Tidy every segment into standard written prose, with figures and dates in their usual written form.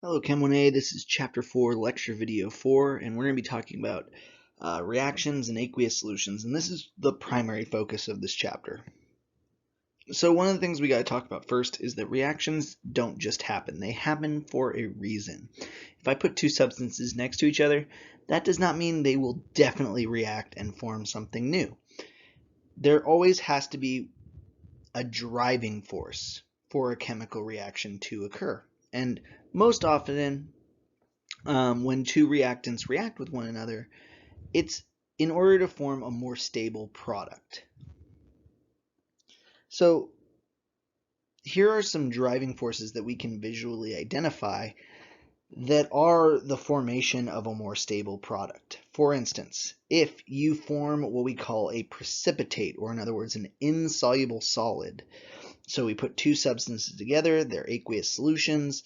Hello Chem 1A, this is Chapter 4, Lecture Video 4, and we're going to be talking about reactions and aqueous solutions, and this is the primary focus of this chapter. So one of the things we got to talk about first is that reactions don't just happen, they happen for a reason. If I put two substances next to each other, that does not mean they will definitely react and form something new. There always has to be a driving force for a chemical reaction to occur, and most often when two reactants react with one another, it's in order to form a more stable product. So here are some driving forces that we can visually identify that are the formation of a more stable product. For instance, if you form what we call a precipitate, or in other words, an insoluble solid, so we put two substances together, they're aqueous solutions,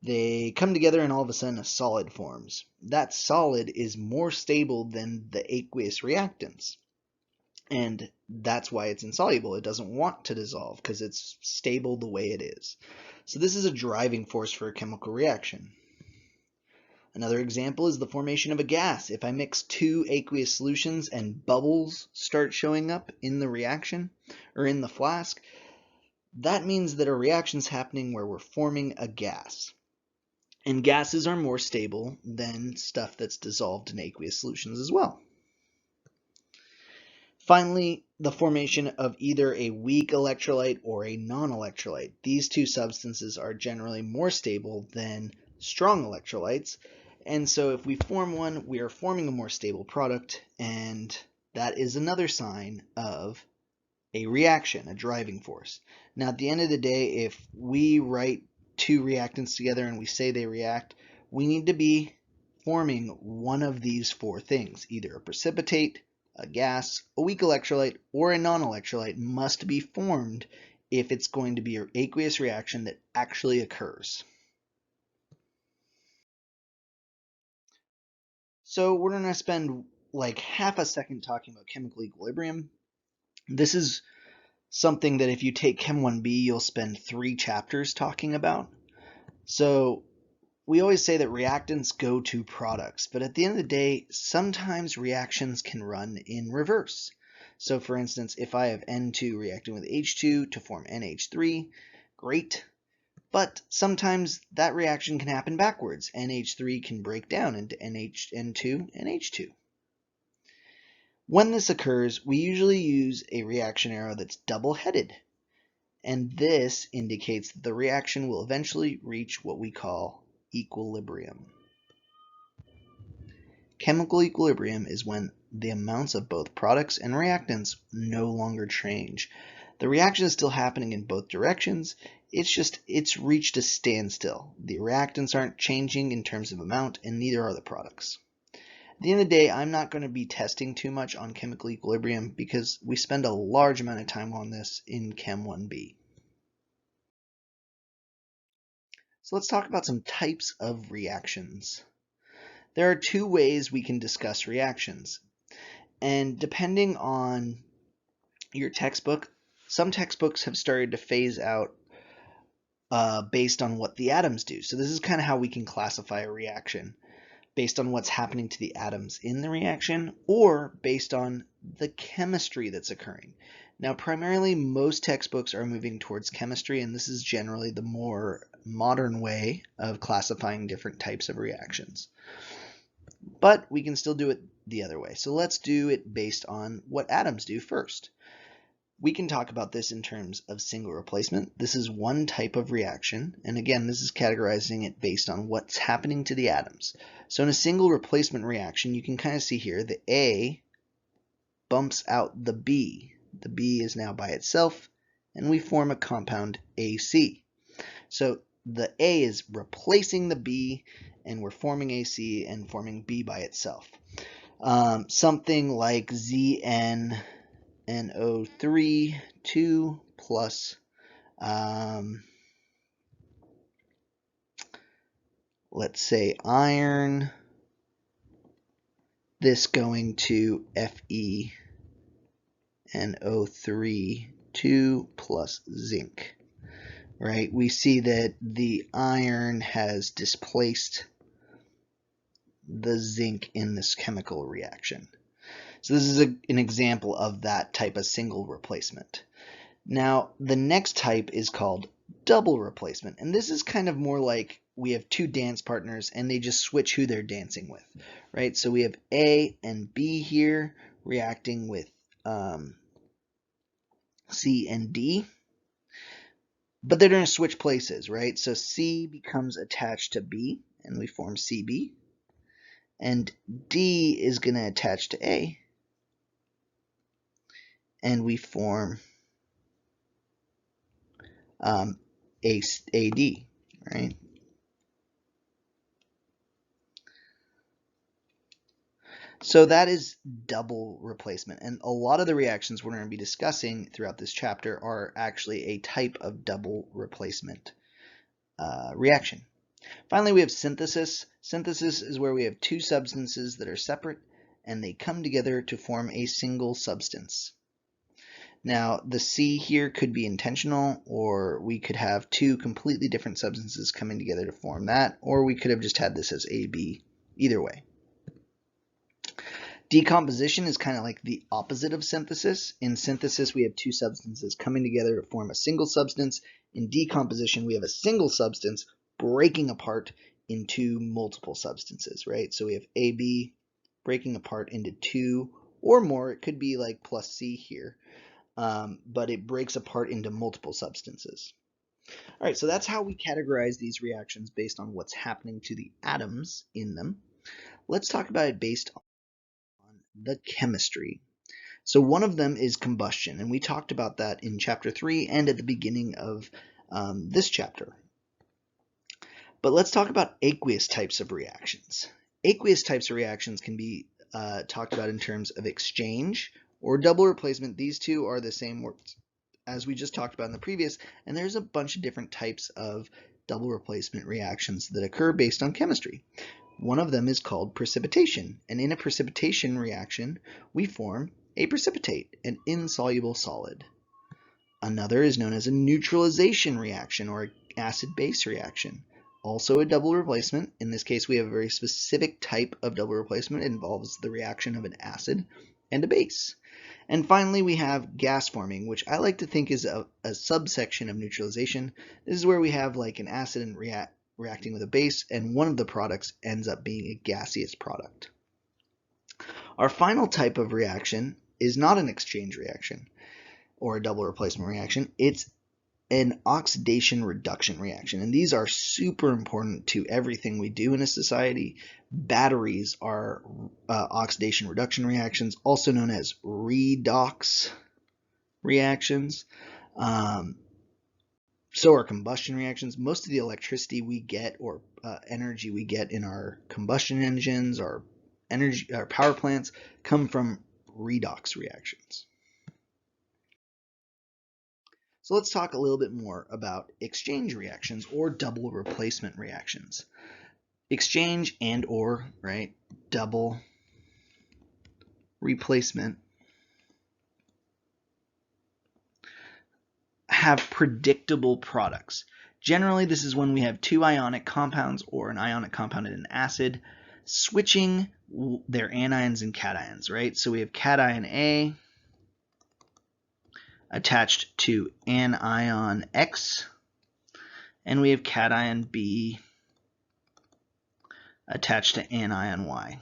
they come together and all of a sudden a solid forms. That solid is more stable than the aqueous reactants. And that's why it's insoluble. It doesn't want to dissolve because it's stable the way it is. So this is a driving force for a chemical reaction. Another example is the formation of a gas. If I mix two aqueous solutions and bubbles start showing up in the reaction or in the flask, that means that a reaction is happening where we're forming a gas. And gases are more stable than stuff that's dissolved in aqueous solutions as well. Finally, the formation of either a weak electrolyte or a non-electrolyte. These two substances are generally more stable than strong electrolytes. And so if we form one, we are forming a more stable product, and that is another sign of a reaction, a driving force. Now, at the end of the day, if we write two reactants together and we say they react, we need to be forming one of these four things. Either a precipitate, a gas, a weak electrolyte, or a non-electrolyte must be formed if it's going to be an aqueous reaction that actually occurs. So we're going to spend like half a second talking about chemical equilibrium. This is something that if you take Chem 1B, you'll spend 3 chapters talking about. So we always say that reactants go to products, but at the end of the day, sometimes reactions can run in reverse. So for instance, if I have N2 reacting with H2 to form NH3, great. But sometimes that reaction can happen backwards. NH3 can break down into N2 and H2. When this occurs, we usually use a reaction arrow that's double-headed. And this indicates that the reaction will eventually reach what we call equilibrium. Chemical equilibrium is when the amounts of both products and reactants no longer change. The reaction is still happening in both directions, it's reached a standstill. The reactants aren't changing in terms of amount, and neither are the products. At the end of the day, I'm not going to be testing too much on chemical equilibrium because we spend a large amount of time on this in Chem 1B. So let's talk about some types of reactions. There are two ways we can discuss reactions. And depending on your textbook, some textbooks have started to phase out based on what the atoms do. So this is kind of how we can classify a reaction, based on what's happening to the atoms in the reaction or based on the chemistry that's occurring. Now, primarily, most textbooks are moving towards chemistry, and this is generally the more modern way of classifying different types of reactions. But we can still do it the other way. So let's do it based on what atoms do first. We can talk about this in terms of single replacement. This is one type of reaction, and again, this is categorizing it based on what's happening to the atoms. So in a single replacement reaction, you can kind of see here the A bumps out the B. The B is now by itself, and we form a compound AC. So the A is replacing the B, and we're forming AC and forming B by itself. Something like ZnNO3 2 plus let's say iron, this going to FeNO3 2 plus zinc. right, we see that the iron has displaced the zinc in this chemical reaction. So this is an example of that type of single replacement. Now, the next type is called double replacement, and this is kind of more like we have two dance partners and they just switch who they're dancing with, right? So we have A and B here reacting with C and D, but they're going to switch places, right? So C becomes attached to B and we form CB, and D is going to attach to A and we form AD, right? So that is double replacement, and a lot of the reactions we're going to be discussing throughout this chapter are actually a type of double replacement reaction. Finally, we have synthesis. Synthesis is where we have two substances that are separate and they come together to form a single substance. Now, the C here could be intentional, or we could have two completely different substances coming together to form that, or we could have just had this as AB, either way. Decomposition is kind of like the opposite of synthesis. In synthesis, we have two substances coming together to form a single substance. In decomposition, we have a single substance breaking apart into multiple substances, right? So we have AB breaking apart into two or more. It could be like plus C here. But it breaks apart into multiple substances. All right, so that's how we categorize these reactions based on what's happening to the atoms in them. Let's talk about it based on the chemistry. So one of them is combustion, and we talked about that in chapter 3 and at the beginning of this chapter. But let's talk about aqueous types of reactions. Aqueous types of reactions can be talked about in terms of exchange or double replacement. These two are the same words as we just talked about in the previous, and there's a bunch of different types of double replacement reactions that occur based on chemistry. One of them is called precipitation, and in a precipitation reaction, we form a precipitate, an insoluble solid. Another is known as a neutralization reaction or acid-base reaction. Also a double replacement. In this case, we have a very specific type of double replacement. It involves the reaction of an acid and a base. And finally, we have gas forming, which I like to think is a subsection of neutralization. This is where we have like an acid and reacting with a base, and one of the products ends up being a gaseous product. Our final type of reaction is not an exchange reaction or a double replacement reaction. It's an oxidation reduction reaction, and these are super important to everything we do in a society. Batteries are oxidation reduction reactions, also known as redox reactions. So are combustion reactions. Most of the electricity we get or energy we get in our combustion engines, our power plants, come from redox reactions. So let's talk a little bit more about exchange reactions or double replacement reactions. Exchange and or, right, double replacement have predictable products. Generally, this is when we have two ionic compounds or an ionic compound and an acid switching their anions and cations, right? So we have cation A attached to anion X, and we have cation B attached to anion Y.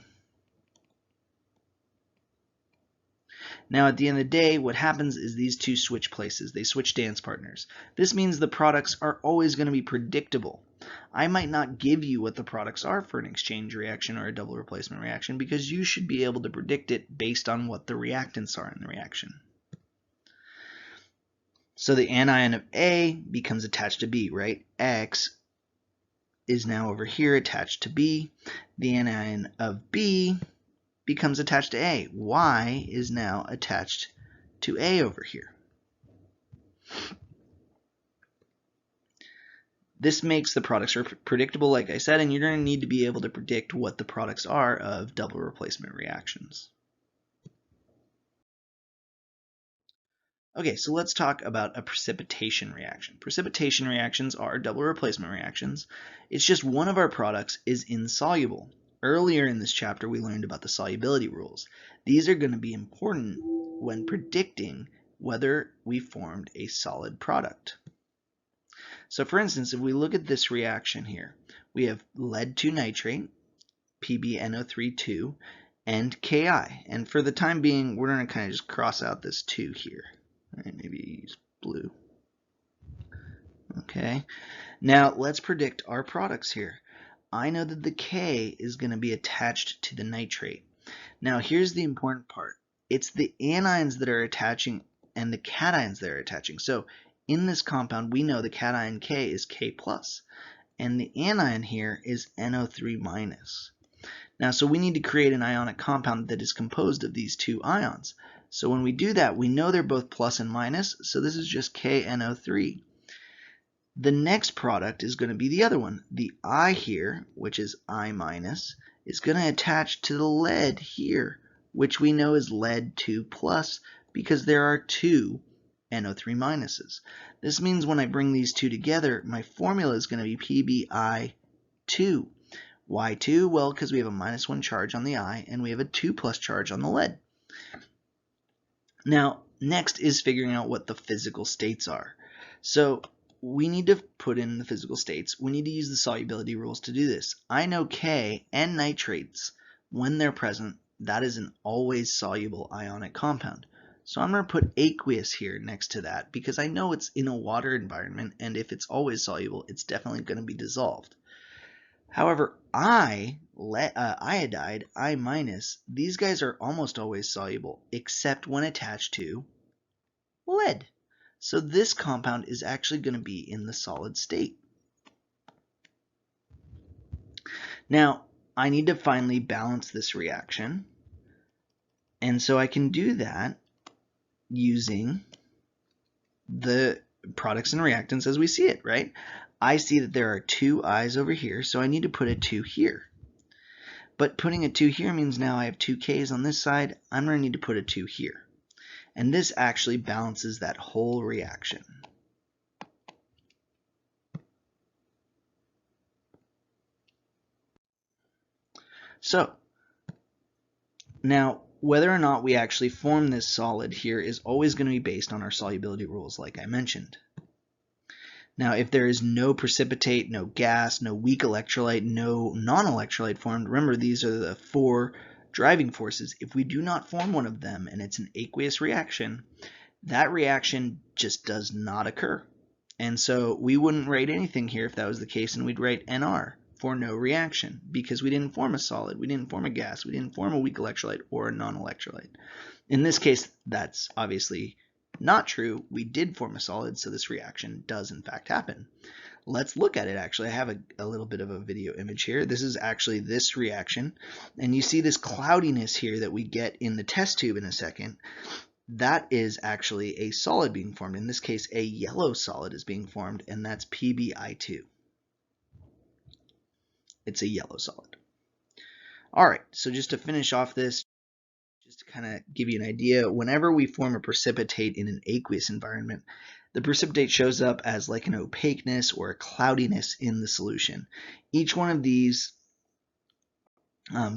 Now, at the end of the day, what happens is these two switch places. They switch dance partners. This means the products are always going to be predictable. I might not give you what the products are for an exchange reaction or a double replacement reaction because you should be able to predict it based on what the reactants are in the reaction. So the anion of A becomes attached to B, right? X is now over here attached to B. The anion of B becomes attached to A. Y is now attached to A over here. This makes the products predictable, like I said, and you're going to need to be able to predict what the products are of double replacement reactions. Okay, so let's talk about a precipitation reaction. Precipitation reactions are double replacement reactions. It's just one of our products is insoluble. Earlier in this chapter, we learned about the solubility rules. These are going to be important when predicting whether we formed a solid product. So for instance, if we look at this reaction here, we have lead 2 nitrate, PbNO3 and Ki. And for the time being, we're going to kind of just cross out this 2 here. All right, maybe use blue. Okay, now let's predict our products here. I know that the K is going to be attached to the nitrate. Now here's the important part. It's the anions that are attaching and the cations that are attaching. So in this compound, we know the cation K is K+, and the anion here is NO3-. Now, so we need to create an ionic compound that is composed of these two ions. So when we do that, we know they're both plus and minus, so this is just KNO3. The next product is going to be the other one. The I here, which is I minus, is going to attach to the lead here, which we know is lead 2 plus because there are two NO3 minuses. This means when I bring these two together, my formula is going to be PbI2. Why 2? Well, because we have a -1 charge on the I and we have a 2 plus charge on the lead. Now, next is figuring out what the physical states are. So we need to put in the physical states. We need to use the solubility rules to do this. I know K and nitrates, when they're present, that is an always soluble ionic compound. So I'm going to put aqueous here next to that because I know it's in a water environment, and if it's always soluble, it's definitely going to be dissolved. However, iodide, I-, these guys are almost always soluble, except when attached to lead. So this compound is actually going to be in the solid state. Now, I need to finally balance this reaction. And so I can do that using the products and reactants as we see it, right? I see that there are two I's over here, so I need to put a 2 here. But putting a 2 here means now I have 2 K's on this side. I'm going to need to put a 2 here. And this actually balances that whole reaction. So, now whether or not we actually form this solid here is always going to be based on our solubility rules, like I mentioned. Now, if there is no precipitate, no gas, no weak electrolyte, no non-electrolyte formed, remember these are the 4 driving forces. If we do not form one of them and it's an aqueous reaction, that reaction just does not occur. And so we wouldn't write anything here if that was the case, and we'd write NR for no reaction because we didn't form a solid, we didn't form a gas, we didn't form a weak electrolyte or a non-electrolyte. In this case, that's obviously not true. We did form a solid, so this reaction does in fact happen. Let's look at it. Actually, I have a little bit of a video image here. This is actually this reaction, and you see this cloudiness here that we get in the test tube in a second. That is actually a solid being formed. In this case, a yellow solid is being formed, and that's PbI2. It's a yellow solid. All right, so just to finish off this, just to kind of give you an idea, whenever we form a precipitate in an aqueous environment, the precipitate shows up as like an opaqueness or a cloudiness in the solution. Each one of these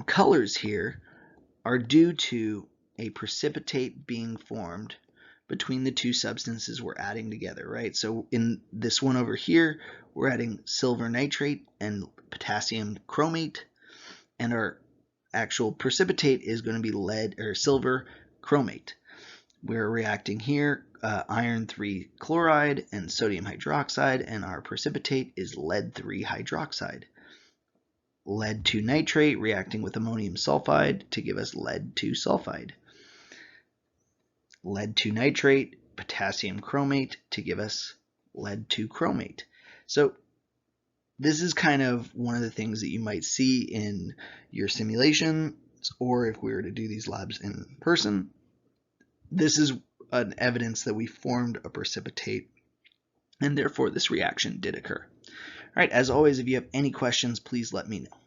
colors here are due to a precipitate being formed between the two substances we're adding together, right? So in this one over here, we're adding silver nitrate and potassium chromate, and our actual precipitate is going to be lead or silver chromate. We're reacting here iron 3 chloride and sodium hydroxide, and our precipitate is lead 3 hydroxide. Lead 2 nitrate reacting with ammonium sulfide to give us lead 2 sulfide. Lead 2 nitrate, potassium chromate to give us lead 2 chromate. So this is kind of one of the things that you might see in your simulations, or if we were to do these labs in person. This is an evidence that we formed a precipitate, and therefore this reaction did occur. All right, as always, if you have any questions, please let me know.